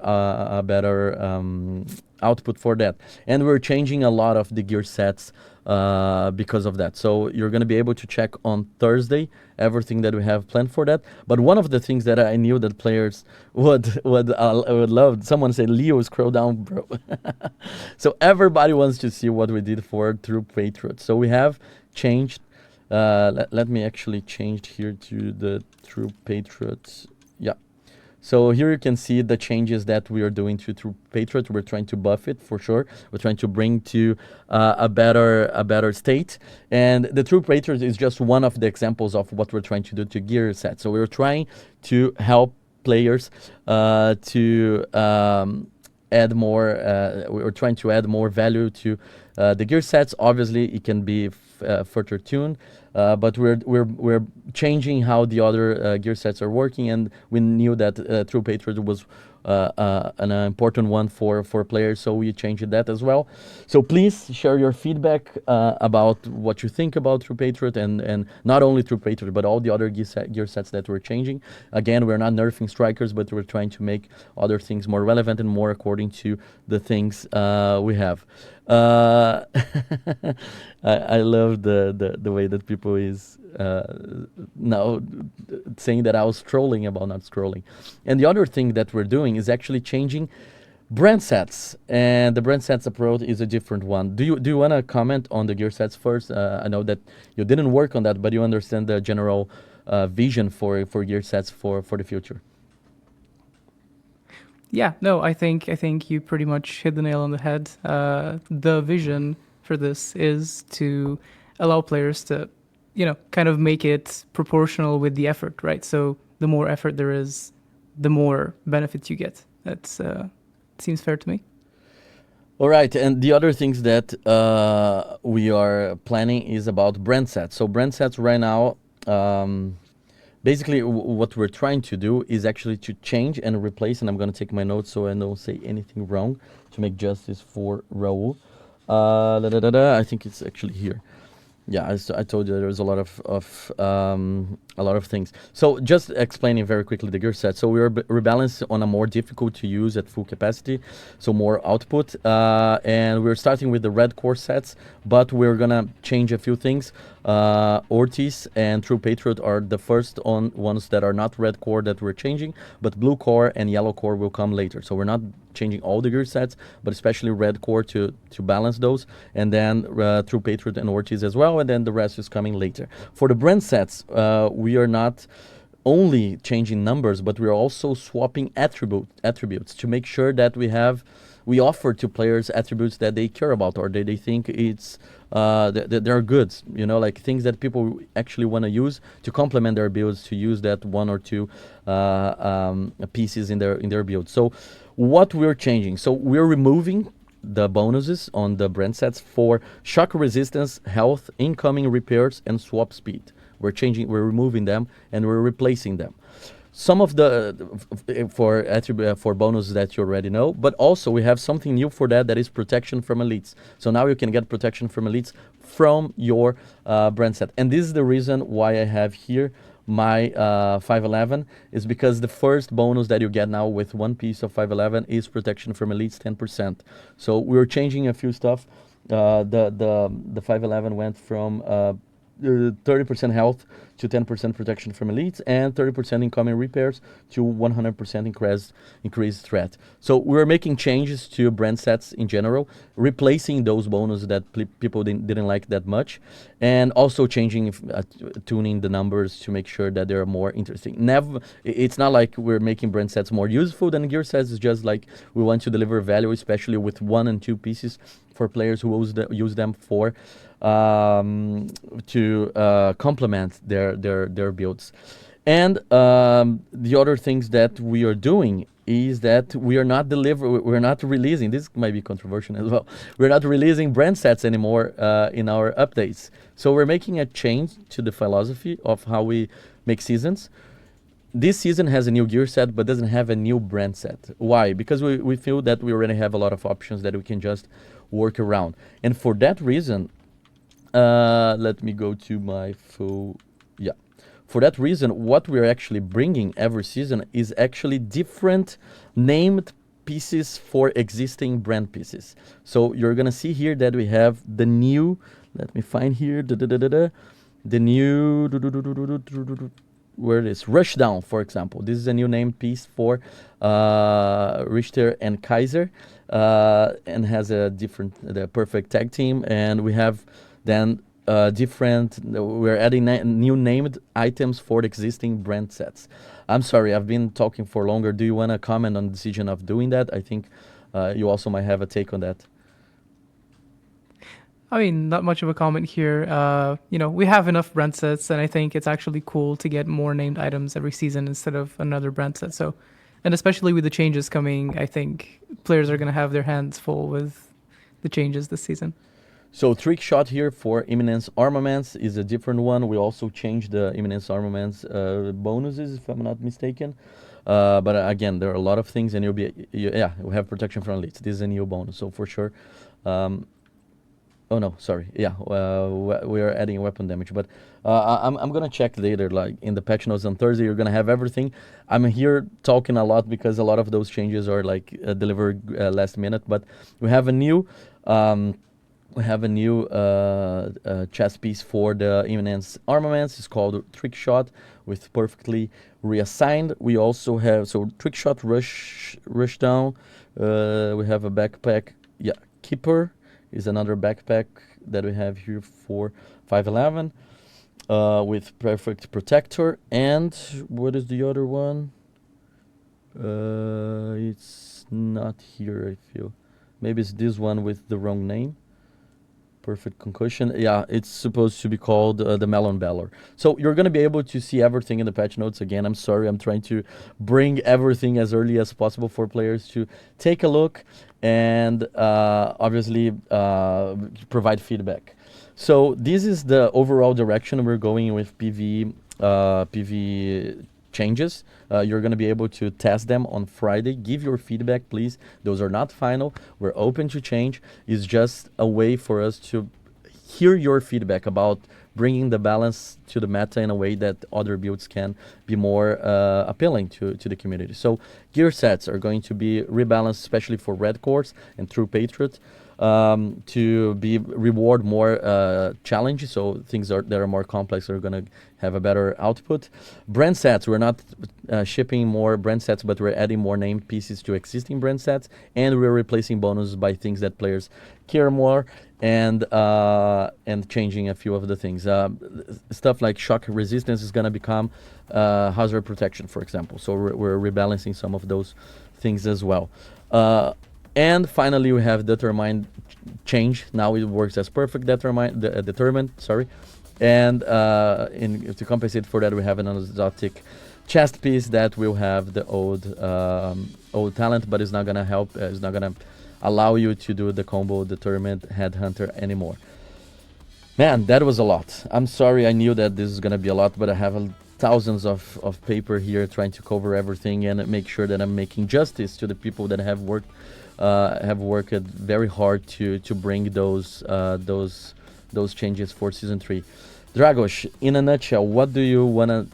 output for that. And we're changing a lot of the gear sets because of that. So you're going to be able to check on Thursday everything that we have planned for that. But one of the things that I knew that players would love, someone said, Leo, scroll down, bro. So everybody wants to see what we did for True Patriots. So we have changed, let me actually change here to the True Patriots. Yeah. So here you can see the changes that we are doing to True Patriot. We're trying to buff it for sure. We're trying to bring to a better state. And the True Patriot is just one of the examples of what we're trying to do to gear set. So we're trying to help players to add more. We're trying to add more value to the gear sets. Obviously, it can be further tuned. But we're changing how the other gear sets are working, and we knew that True Patriot was an important one for players, so we changed that as well. So please share your feedback about what you think about True Patriot, and not only True Patriot, but all the other gear sets that we're changing. Again, we're not nerfing Strikers, but we're trying to make other things more relevant and more according to the things we have. I love the way that people is now saying that I was trolling about not scrolling. And the other thing that we're doing is actually changing brand sets, and the brand sets approach is a different one. Do you want to comment on the gear sets first? I know that you didn't work on that, but you understand the general vision for gear sets for the future. Yeah, no, I think you pretty much hit the nail on the head. The vision for this is to allow players to, kind of make it proportional with the effort, right? So the more effort there is, the more benefits you get. That's seems fair to me. All right, and the other things that we are planning is about brand sets. So brand sets right now, basically what we're trying to do is actually to change and replace, and I'm going to take my notes so I don't say anything wrong to make justice for Raul. I think it's actually here. Yeah, I told you there was a lot of things. So just explaining very quickly the gear set. So we are rebalanced on a more difficult to use at full capacity, so more output. And we're starting with the red core sets, but we're gonna change a few things. Ortiz and True Patriot are the first ones that are not red core that we're changing, but blue core and yellow core will come later. So we're not changing all the gear sets, but especially red core to balance those, and then True Patriot and Ortiz as well, and then the rest is coming later. For the brand sets, we are not only changing numbers, but we're also swapping attributes to make sure that we offer to players attributes that they care about or they think it's that they're good, like things that people actually want to use to complement their builds, to use that one or two pieces in their build. So what we're changing, so we're removing the bonuses on the brand sets for shock resistance, health, incoming repairs, and swap speed. We're removing them, and we're replacing them. Some of the for bonuses that you already know, but also we have something new for that is protection from elites. So now you can get protection from elites from your brand set, and this is the reason why I have here my 511 is because the first bonus that you get now with one piece of 511 is protection from elites 10%. So we're changing a few stuff. The 511 went from 30% health to 10% protection from elites and 30% incoming repairs to 100% increased threat. So we're making changes to brand sets in general, replacing those bonuses that people didn't like that much, and also changing, tuning the numbers to make sure that they're more interesting. It's not like we're making brand sets more useful than gear sets. It's just like we want to deliver value, especially with 1 and 2 pieces for players who use them for to complement their builds. And the other things that we are doing is that we're not releasing, this might be controversial as well, we're not releasing brand sets anymore in our updates. So we're making a change to the philosophy of how we make seasons. This season has a new gear set, but doesn't have a new brand set. Why? Because we feel that we already have a lot of options that we can just work around. And for that reason, let me go to my full, yeah. For that reason, what we're actually bringing every season is actually different named pieces for existing brand pieces. So you're gonna see here that we have the new, let me find here, the new, where it is, Rushdown, for example. This is a new named piece for Richter and Kaiser, and has a the perfect tag team, and we have then we're adding new named items for the existing brand sets. I'm sorry, I've been talking for longer. Do you want to comment on the decision of doing that? I think you also might have a take on that. I mean, not much of a comment here. We have enough brand sets, and I think it's actually cool to get more named items every season instead of another brand set. So, and especially with the changes coming, I think players are going to have their hands full with the changes this season. So trick shot here for Imminence Armaments is a different one. We also changed the Imminence Armaments bonuses, if I'm not mistaken. But again, there are a lot of things, and we have protection from elites. This is a new bonus, so for sure. Oh no, sorry. Yeah, we are adding weapon damage, but I'm gonna check later. Like in the patch notes on Thursday, you're gonna have everything. I'm here talking a lot because a lot of those changes are like delivered last minute. But we have a new. Chess piece for the Imminence Armaments. It's called Trick Shot with perfectly reassigned. We also have, so Trick Shot rush down. We have a backpack. Yeah, Keeper is another backpack that we have here for 511 with Perfect Protector. And what is the other one? It's not here, I feel. Maybe it's this one with the wrong name. Perfect concussion. Yeah, it's supposed to be called the Melon Valor. So you're going to be able to see everything in the patch notes. Again, I'm sorry, I'm trying to bring everything as early as possible for players to take a look and obviously provide feedback. So this is the overall direction we're going with PV changes. You're going to be able to test them on Friday. Give your feedback, please. Those are not final. We're open to change. It's just a way for us to hear your feedback about bringing the balance to the meta in a way that other builds can be more appealing to the community. So gear sets are going to be rebalanced, especially for red cores and true patriot, to be reward more challenges. So things that are more complex are going to have a better output. Brand sets, we're not shipping more brand sets, but we're adding more named pieces to existing brand sets, and we're replacing bonuses by things that players care more, and changing a few of the things. Stuff like shock resistance is going to become hazard protection, for example. So we're rebalancing some of those things as well. And finally, we have determined change. Now it works as perfect determined. Sorry, and to compensate for that, we have an exotic chest piece that will have the old talent, but it's not gonna help. It's not gonna allow you to do the combo determined headhunter anymore. Man, that was a lot. I'm sorry. I knew that this is gonna be a lot, but I have thousands of paper here trying to cover everything and make sure that I'm making justice to the people that have worked very hard to bring those changes for season 3. Dragos, in a nutshell, what do you want to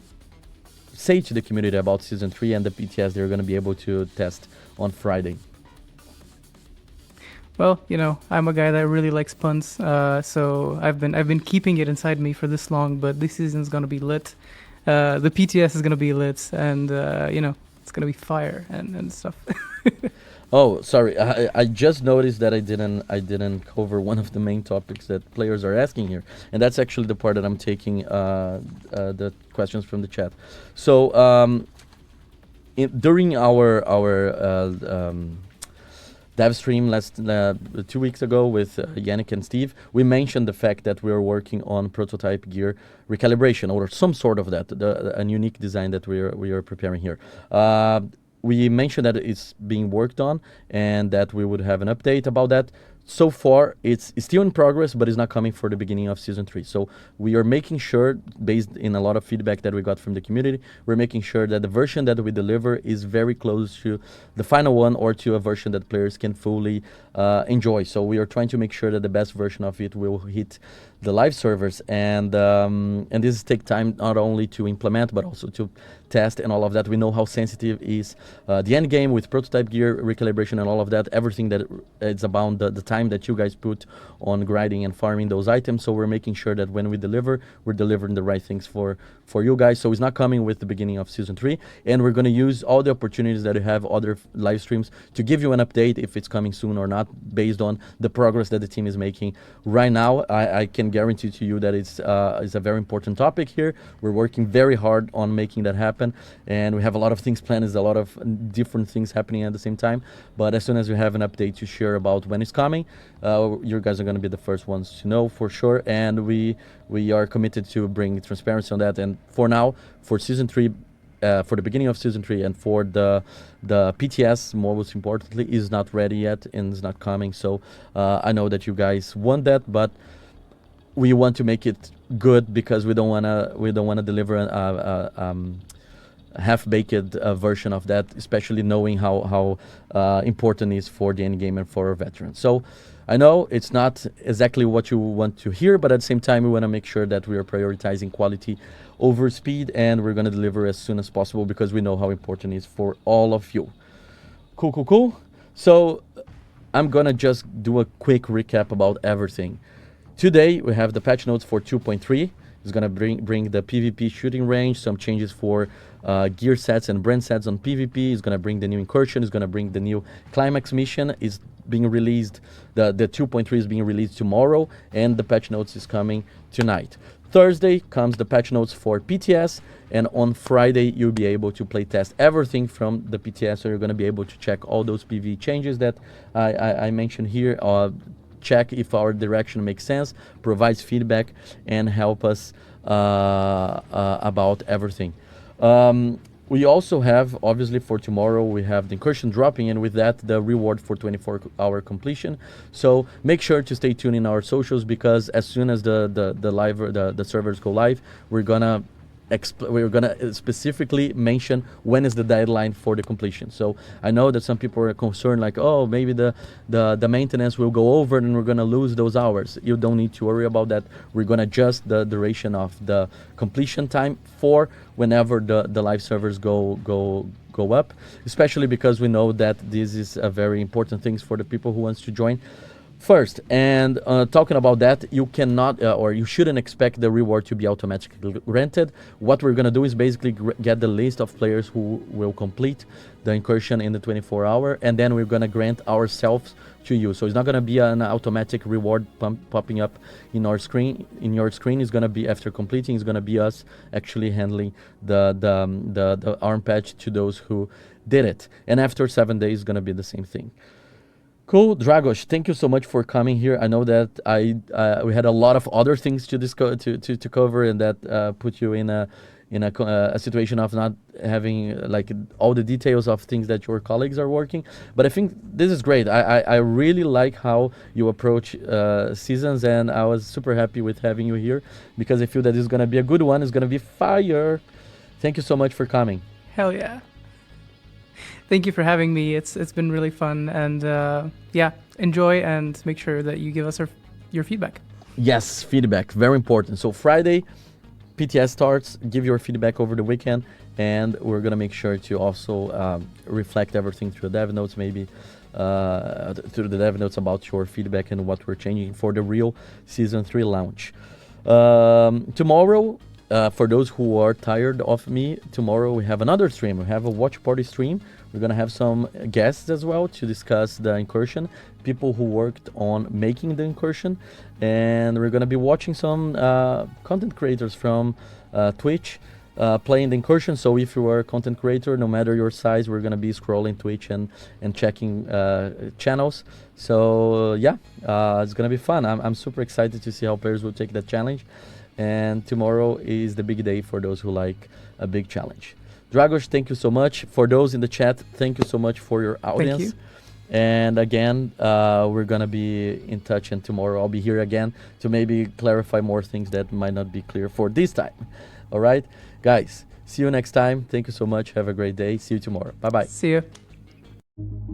say to the community about season 3 and the PTS they're going to be able to test on Friday? Well, you know, I'm a guy that really likes puns, so I've been keeping it inside me for this long, but this season's going to be lit. The PTS is going to be lit, and you know, it's going to be fire and stuff. Oh, sorry. I just noticed that I didn't cover one of the main topics that players are asking here, and that's actually the part that I'm taking the questions from the chat. So during our dev stream 2 weeks ago with Yannick and Steve, we mentioned the fact that we are working on prototype gear recalibration or some sort of that, a unique design that we are preparing here. We mentioned that it's being worked on and that we would have an update about that. So far, it's still in progress, but it's not coming for the beginning of season 3. So we are making sure, based in a lot of feedback that we got from the community, we're making sure that the version that we deliver is very close to the final one or to a version that players can fully enjoy. So we are trying to make sure that the best version of it will hit the live servers, and this take time not only to implement but also to test and all of that. We know how sensitive is the end game with prototype gear recalibration and all of that. Everything that it's about the time that you guys put on grinding and farming those items. So we're making sure that when we deliver, we're delivering the right things for you guys. So it's not coming with the beginning of season 3, and we're going to use all the opportunities that we have other live streams to give you an update if it's coming soon or not, based on the progress that the team is making right now. I can guarantee to you that it's a very important topic here. We're working very hard on making that happen, and we have a lot of things planned. There's a lot of different things happening at the same time, but as soon as we have an update to share about when it's coming, you guys are going to be the first ones to know for sure, and we are committed to bring transparency on that. And for now, for season 3, for the beginning of season 3, and for the PTS, most importantly, is not ready yet and is not coming. So I know that you guys want that, but we want to make it good because we don't wanna deliver a half-baked version of that, especially knowing how important it is for the end game and for our veterans. So I know it's not exactly what you want to hear, but at the same time, we want to make sure that we are prioritizing quality over speed, and we're going to deliver as soon as possible because we know how important it is for all of you. Cool. So I'm going to just do a quick recap about everything. Today, we have the patch notes for 2.3. It's going to bring the PvP shooting range, some changes for gear sets and brand sets on PvP. It's going to bring the new incursion. It's going to bring the new climax mission. It's being released. The 2.3 is being released tomorrow, and the patch notes is coming tonight. Thursday comes the patch notes for PTS, and on Friday you'll be able to play test everything from the PTS. So you're going to be able to check all those PV changes that I mentioned here. check if our direction makes sense, provides feedback, and help us about everything. We also have, obviously, for tomorrow, we have the incursion dropping, and with that, the reward for 24-hour completion. So make sure to stay tuned in our socials, because as soon as the servers go live, we're gonna specifically mention when is the deadline for the completion. So I know that some people are concerned, like, oh, maybe the maintenance will go over and we're gonna lose those hours. You don't need to worry about that. We're gonna adjust the duration of the completion time for whenever the live servers go up, especially because we know that this is a very important thing for the people who wants to join first. And talking about that, you cannot or you shouldn't expect the reward to be automatically granted. What we're going to do is basically get the list of players who will complete the incursion in the 24-hour, and then we're going to grant ourselves to you. So it's not going to be an automatic reward popping up in our screen. In your screen, it's going to be, after completing, it's going to be us actually handling the arm patch to those who did it. And after 7 days, it's going to be the same thing. Cool, Dragos, thank you so much for coming here. I know that we had a lot of other things to cover, and that put you in a situation of not having like all the details of things that your colleagues are working. But I think this is great. I really like how you approach seasons, and I was super happy with having you here, because I feel that it's going to be a good one. It's going to be fire. Thank you so much for coming. Hell yeah. Thank you for having me. It's been really fun, and yeah, enjoy and make sure that you give us your feedback. Yes, feedback, very important. So Friday, PTS starts. Give your feedback over the weekend, and we're gonna make sure to also reflect everything through the dev notes, maybe through the dev notes about your feedback and what we're changing for the real Season 3 launch. Tomorrow, for those who are tired of me, tomorrow we have another stream. We have a watch party stream. We're going to have some guests as well to discuss the incursion, people who worked on making the incursion. And we're going to be watching some content creators from Twitch playing the incursion. So if you are a content creator, no matter your size, we're going to be scrolling Twitch and checking channels. So yeah, it's going to be fun. I'm super excited to see how players will take that challenge. And tomorrow is the big day for those who like a big challenge. Dragos, thank you so much. For those in the chat, thank you so much for your audience. Thank you. And again, we're going to be in touch, and tomorrow I'll be here again to maybe clarify more things that might not be clear for this time. All right, guys, see you next time. Thank you so much. Have a great day. See you tomorrow. Bye-bye. See you.